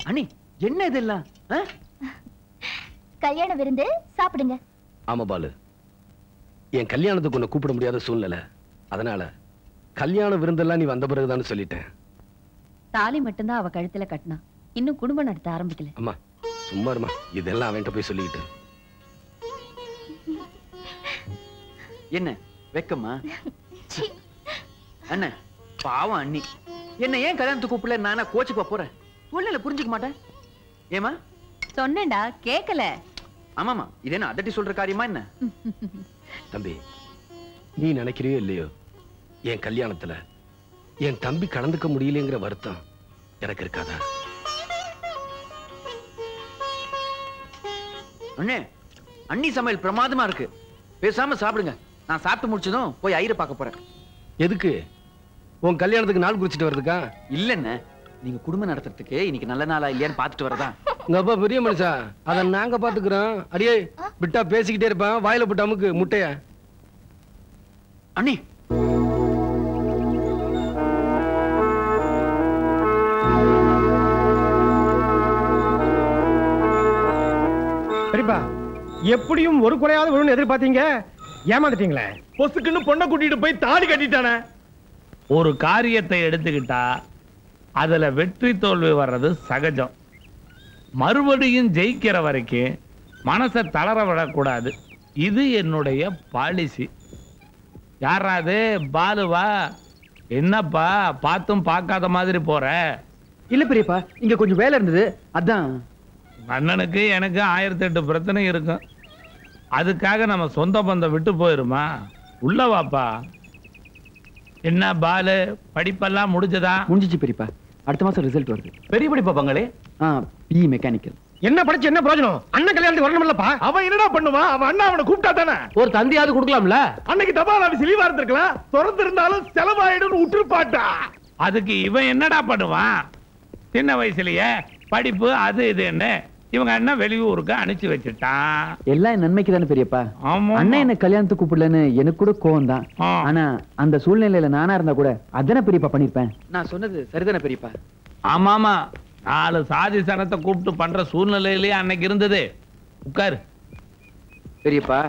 அண்ணி என்ன இதெல்லாம்? கல்யாண விருந்து சாப்பிடுங்க. ஆமா பாலு, என் கல்யாணத்துக்கு உன்னை கூப்பிட முடியாத சூழ்நிலை. அதனால கல்யாண விருந்தெல்லாம் நீ வந்த பிறகுதான் சொல்லிட்டேன். தாலி மட்டும்தான் அவ கழுத்துல கட்டினா, இன்னும் குடும்பம் நடத்த ஆரம்பிக்கல. அம்மா சும்மா இருமா, இதெல்லாம் அவன்கிட்ட போய் சொல்லிக்கிட்டு. என்ன வெக்கமா? அண்ணா பாவம் அண்ணி, என்ன ஏன் கல்யாணத்துக்கு கூப்பிடல? நானா கோச்சுக்கு போறேன், சூழ்நிலை புரிஞ்சுக்க மாட்டேன். ஏமா சொன்னேன்டா, கேக்கல. ஆமாமா, இது என்ன அதட்டி சொல்ற காரியமா என்ன? தம்பி, நீ நினைக்கிறியோ இல்லையோ, என் கல்யாணத்துல என் தம்பி கலந்துக்க முடியலங்கிற வருத்தம் எனக்கு இருக்காதா? அண்ணே, அண்ணி சமையல் பிரமாதமா இருக்கு, பேசாம சாப்பிடுங்க. நான் சாப்பிட்டு முடிச்சதும் போய் ஐயரை பார்க்க போறேன். எதுக்கு? உன் கல்யாணத்துக்கு நாள் குறிச்சிட்டு வர்றதுக்கா? இல்லன்னு, நீங்க குடும்பம் நடத்துறதுக்கு இன்னைக்கு நல்ல நாளா இல்லையான்னு பாத்துட்டு வரதா. உங்க அப்பா பெரிய மனுஷா, அத நாங்க பாத்துக்கிறோம். அடியே விட்டா பேசிக்கிட்டே இருப்பான், வாயில போட்டு அமுக்கு முட்டைய. அண்ணி சரிப்பா, எப்படியும் ஒரு குறையாவது விழுன்னு எதிர்பார்த்தீங்க, ஏமாந்துட்டீங்களே. பொசுக்குன்னு பொண்ணை கூட்டிட்டு போய் தாலி கட்டிட்டானே. ஒரு காரியத்தை எடுத்துக்கிட்டா அதுல வெற்றி தோல்வி வர்றது சகஜம். மறுபடியும் ஜெயிக்கிற வரைக்கும் மனசை தளர விடக்கூடாது. இது என்னுடைய பாலிசி. யாராவது பாலுவா? என்னப்பா பார்த்தும் பார்க்காத மாதிரி போற? இல்ல பெரியப்பா, இங்க கொஞ்சம் வேலை இருந்தது, அதான். அண்ணனுக்கு எனக்கு 1008 பிரச்சனை இருக்கும். அதுக்காக நம்ம சொந்த பந்தம் விட்டு போயிருமா? உள்ள வாப்பா. என்ன பாலு, படிப்பெல்லாம் முடிஞ்சதா? முடிஞ்சிச்சு பெரியப்பா, அடுத்த மாசம் ரிசல்ட் வருது. பெரிய படிப்பா பங்களே? BE mechanical. என்ன படிச்சு என்ன பிரயோஜனம்? அண்ணன் கல்யாணத்துக்கு வரணும்லப்பா. அவன் என்னடா பண்ணுவான்? அவன் அண்ணா அவனை கூப்பிட்டா தானே. ஒரு தந்தையாவது கொடுக்கலாம்ல. அன்னைக்கு தபால் ஆபீஸ் லீவா இருந்திருக்கலாம், திறந்து இருந்தாலும் செலவாயிடும் விட்டுருப்பாட்டா. அதுக்கு இவன் என்னடா பண்ணுவான்? சின்ன வயசுலயே படிப்பு அது இதுன்னு இவங்க அண்ணன் வெளியூருக்கு அனுப்பிச்சு வச்சுட்டான். எல்லாம் நன்மைக்கு தானே பெரியப்பா. ஆமா, அண்ணன் என்ன கல்யாணத்துக்கு கூப்பிடலன்னு எனக்கு கூட கோவம் தான். ஆனா அந்த சூழ்நிலையில நானா இருந்தா கூட அதானே பெரியப்பா பண்ணிருப்பேன். நான் சொன்னது சரிதானே பெரியப்பா? ஆமாமா, 4 சாதி சனத்தை கூப்பிட்டு பண்ற சூழ்நிலையிலேயே அன்னைக்கு இருந்தது. உட்காரு பெரியப்பா.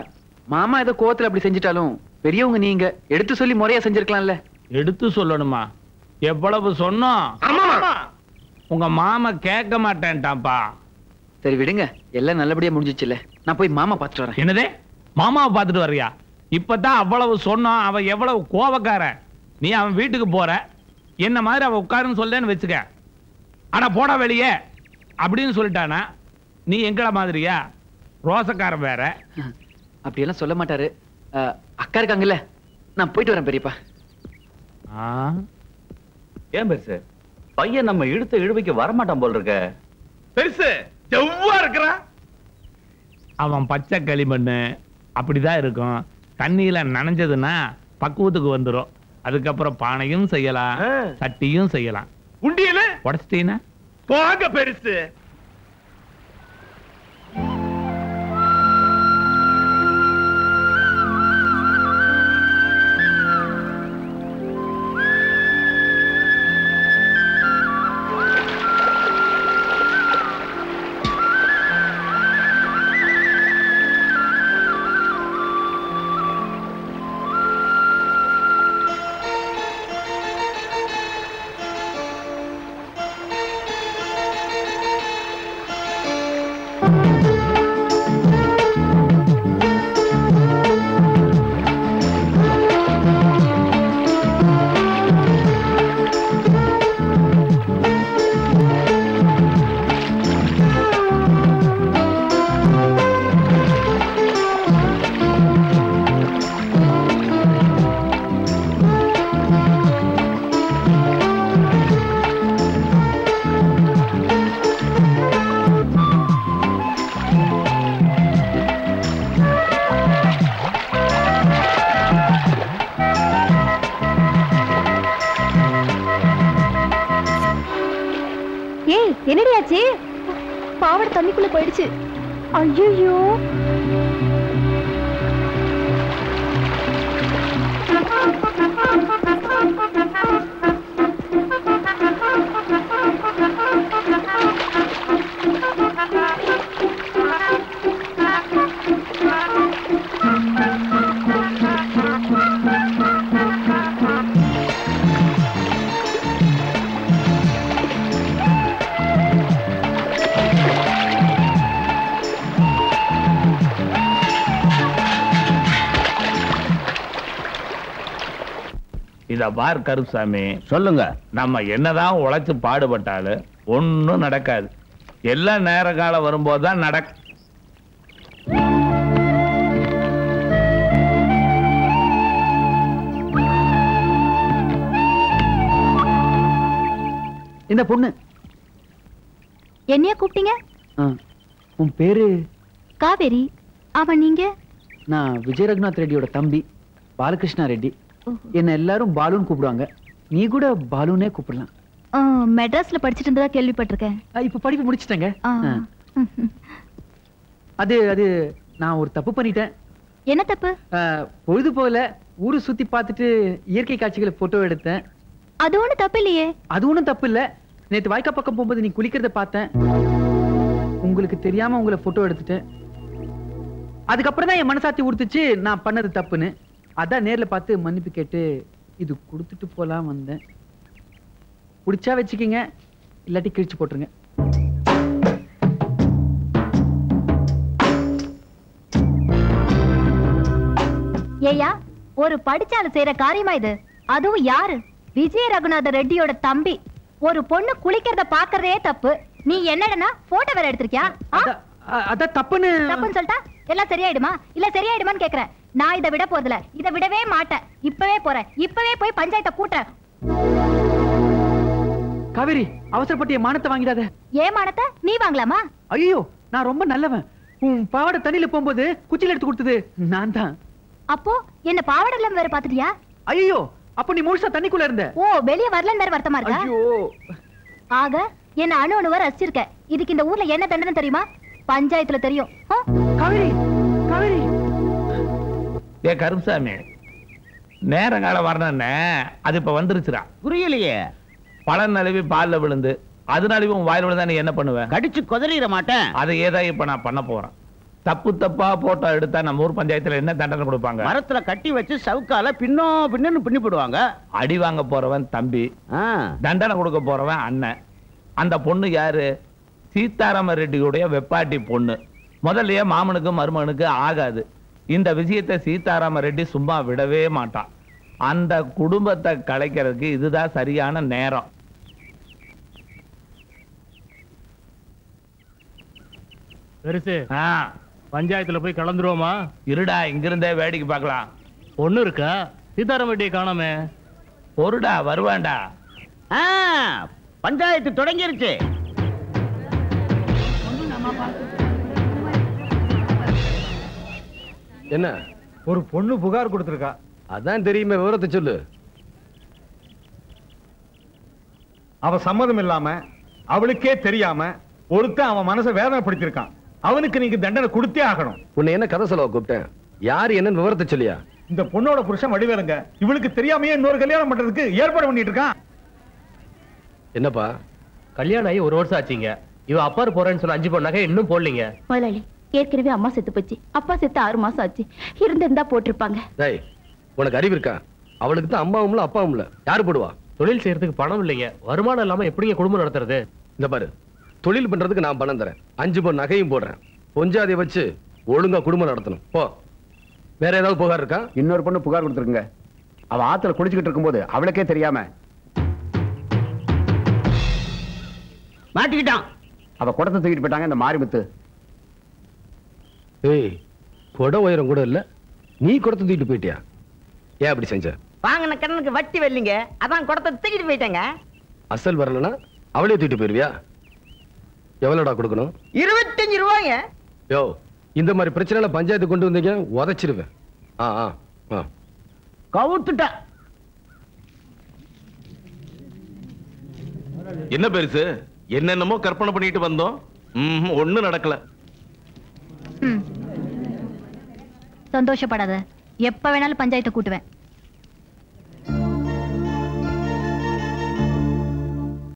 மாமா ஏதோ கோவத்துல அப்படி செஞ்சிட்டாலும் பெரியவங்க நீங்க எடுத்து சொல்லி முறையா செஞ்சிருக்கலாம்ல. எடுத்து சொல்லணுமா? எவ்வளவு சொன்னோம்? உங்க மாமா கேட்க மாட்டேன்ட்டான்ப்பா. சரி விடுங்க, எல்லாம் நல்லபடியா முடிஞ்சிச்சுல. நான் போய் மாமா பார்த்துட்டு வரேன். என்னதே மாமாவை பார்த்துட்டு வர்றியா? இப்பதான் அவ்வளவு சொன்னோம். அவன் எவ்வளவு கோபக்காரன். நீ அவன் வீட்டுக்கு போற, என்ன மாதிரி அவன் உட்காருன்னு சொல்லேன்னு வச்சுக்க. ஆனா போட வெளியே அப்படின்னு சொல்லிட்டானா நீ எங்கட மாதிரியா? ரோசக்காரன் வேற. அப்படியெல்லாம் சொல்ல மாட்டாரு. அக்கா இருக்காங்கல்ல, நான் போயிட்டு வரேன் பெரியப்பா. ஏன் பெருசு பையன் நம்ம இழுத்த இழுவைக்கு வரமாட்டான் போல் இருக்க. பெருசு செவ்வா இருக்கிறான். அவன் பச்சை களிமண்ணு அப்படிதான் இருக்கும். தண்ணியில நனைஞ்சதுன்னா பக்குவத்துக்கு வந்துடும். அதுக்கப்புறம் பானையும் செய்யலாம், சட்டியும் செய்யலாம். உண்டியல உடச்சிட்டீங்கன்னா போங்க பெருசு. என்னடி ஆச்சு? பாவாடை தண்ணிக்குள்ள போயிடுச்சு. ஐயோ, இத பார் கருப்சாமி, சொல்லுங்க. நம்ம என்னதான் உழைச்சு பாடுபட்டாலும் ஒண்ணும் நடக்காது. எல்லாம் நேர காலம் வரும்போதுதான் இந்த பொண்ணு. என்னைய கூப்பிட்டீங்க? உன் பேரு? காவேரி. அவன் நீங்க? நான் விஜய் ரகுநாத் ரெட்டியோட தம்பி பாலகிருஷ்ணா ரெட்டி. என்ன எல்லாரும் பாலுன்னு கூப்பிடுவாங்க. நீ கூட பாலுனே கூப்பிடலாம். மெட்ராஸ்ல படிச்சிட்டு இருந்ததா கேள்விப்பட்டிருக்கேன். இப்ப படிப்பு முடிச்சிட்டேங்க. அது அது நான் ஒரு தப்பு பண்ணிட்டேன். என்ன தப்பு? பொழுது போல ஊரு சுத்தி பார்த்துட்டு இயற்கை காட்சிகளை போட்டோ எடுத்தேன். அது ஒண்ணும் தப்பு இல்லையே. அது ஒண்ணும் தப்பு இல்ல. நேத்து வாய்க்கா பக்கம் போகும்போது நீ குளிக்கிறத பார்த்தேன். உங்களுக்கு தெரியாம உங்களை போட்டோ எடுத்துட்டேன். அதுக்கப்புறம் தான் என் மனசாட்சி உறுத்துச்சு நான் பண்ணது தப்புன்னு. அதான் நேர்ல பார்த்து மன்னிப்பு கேட்டு இது கொடுத்துட்டு போலாம் வந்தேன். பிடிச்சா வச்சுக்கிங்க, இல்லாட்டி கிழிச்சு போட்டுருங்க. ஏயா, ஒரு படிச்சாலும் செய்யற காரியமா இது? அதுவும் யாரு? விஜய ரகுநாத ரெட்டியோட தம்பி. ஒரு பொண்ணு குளிக்கிறத பாக்குறதே தப்பு. நீ என்னடனா போட்டோ வேற எடுத்திருக்கியா? அத தப்புன்னு சொல்லிட்டா எல்லாம் சரியாயிடுமா? இல்ல சரியாயிடுமான்னு கேக்குறேன். நான் இதை விட போறதில்ல. இதை விடவே மாட்டேன். இப்பவே போறேன். இப்பவே போய் பஞ்சாயத்தை கூட்டுறேன். காவேரி, அவசரப்பட்டு என் மானத்தை வாங்கிடாத. ஏன் மானத்தை நீ வாங்கலாமா? ஐயோ, நான் ரொம்ப நல்லவன். உன் பாவாடை தண்ணியில போகும்போது குச்சில எடுத்து கொடுத்தது நான் தான். அப்போ என்ன பாவாடை வேற பாத்துட்டியா? ஐயோ, அப்ப நீ முழுசா தண்ணிக்குள்ள இருந்த. ஓ, வெளிய வரலன்னு வேற வருத்தமா இருக்கா? ஐயோ, ஆக என்ன அணு அணுவா ரசிச்சிருக்க. இதுக்கு இந்த ஊர்ல என்ன தண்டனை தெரியுமா? பஞ்சாயத்துல தெரியும். காவேரி, காவேரி. ஏ கருப்சாமி, நேரங்காலம் வரணும்னே அது இப்ப வந்துருச்சுடா. புரியலையே. பழம் நழுவி பால்ல விழுந்து அதனாலவே உன் வாயில விழுந்தா நீ என்ன பண்ணுவ? கடிச்சு கொதறிட மாட்டேன். அதை ஏதா இப்ப நான் பண்ண போறேன். தப்பு தப்பா போட்டோ எடுத்தா நம்ம ஊர் பஞ்சாயத்துல என்ன தண்டனை கொடுப்பாங்க? மரத்துல கட்டி வச்சு சவுக்கால பின்னு பின்னி போடுவாங்க. அடி வாங்க போறவன் தம்பி, தண்டனை கொடுக்க போறவன் அண்ணன். அந்த பொண்ணு யாரு? சீதாராம ரெட்டியுடைய வெப்பாட்டி பொண்ணு. முதல்லயே மாமனுக்கு மருமனுக்கு ஆகாது. இந்த விஷயத்தை சீதாராம ரெட்டி சும்மா விடவே மாட்டான். அந்த குடும்பத்தை கலைக்கிறதுக்கு இதுதான் சரியான நேரம். பெருசு, பஞ்சாயத்துல போய் கலந்துருவோமா? இருடா, இங்கிருந்தே வேடிக்கை பார்க்கலாம். ஒண்ணு இருக்கா? சீதாராம ரெட்டியை காணாமே. பொருடா, வருவான்டா. பஞ்சாயத்து தொடங்கிருச்சு. என்ன? ஒரு பொண்ணு புகார் கொடுத்திருக்கா. அதான் தெரியுமே, விவரத்தை சொல்லு. அவ சம்மதம் இல்லாம அவளுக்கே தெரியாம ஒருத்தன் அவன் மனசை வேதனைப்படுத்திருக்கான். அவனுக்கு நீங்க தண்டனை கொடுத்தே ஆகணும். உன்னை என்ன கதை சொல்ல கூப்பிட்டேன்? யாரு என்னன்னு விவரத்தை சொல்லியா? இந்த பொண்ணோட புருஷன் வடிவேலுங்க. இவளுக்கு தெரியாமையே இன்னொரு கல்யாணம் பண்றதுக்கு ஏற்பாடு பண்ணிட்டு இருக்கான். என்னப்பா? கல்யாணம் ஆகி 1 வருஷம் ஆச்சுங்க. இவ அப்பாரு போறேன்னு சொன்ன 5 பவுன் நகை இன்னும் போடலீங்க. முதலாளி, ஏற்கனவே அம்மா செத்து போச்சு. அப்பா செத்து 6 மாசம் ஆச்சு. இருந்திருந்தா போட்டிருப்பாங்க. டேய், உனக்கு அறிவு இருக்கா? அவளுக்கு தான் அம்மாவும் இல்ல அப்பாவும் இல்ல. யாரு போடுவா? தொழில் செய்யறதுக்கு பணம் இல்லைங்க. வருமானம் இல்லாம எப்படிங்க குடும்பம் நடத்துறது? இந்த பாரு, தொழில் பண்றதுக்கு நான் பணம் தரேன். 5 பவுன் நகையும் போடுறேன். பொஞ்சாதியை வச்சு ஒழுங்கா குடும்பம் நடத்தணும். போ. வேற ஏதாவது புகார் இருக்கா? இன்னொரு பொண்ணு புகார் கொடுத்துருக்குங்க. அவ ஆத்துல குளிச்சுக்கிட்டு இருக்கும்போது அவளுக்கே தெரியாம மாட்டிக்கிட்டான். அவ குடத்தை தூக்கிட்டு போயிட்டாங்க இந்த மாரிமுத்து. ஏய், குட உயரம் கூட இல்ல, நீ குடத்தை தூக்கிட்டு போயிட்டியா? ஏன் அப்படி செஞ்ச? வாங்கின கடனுக்கு வட்டி வரலீங்க, அதான் குடத்தை தூக்கிட்டு போயிட்டேங்க. அசல் வரலனா அவளே தூக்கிட்டு போயிருவியா? எவ்வளவுடா கொடுக்கணும்? 25 ரூபாய்ங்க. யோ, இந்த மாதிரி பிரச்சனை பஞ்சாயத்து கொண்டு வந்தீங்க உதைச்சிருவேன். கவுத்துட்ட. என்ன பெருசு, என்னென்னமோ கற்பனை பண்ணிட்டு வந்தோம். ஒண்ணு நடக்கல. சந்தோஷப்படாத. எப்ப வேணாலும் பஞ்சாயத்தை கூட்டுவேன்.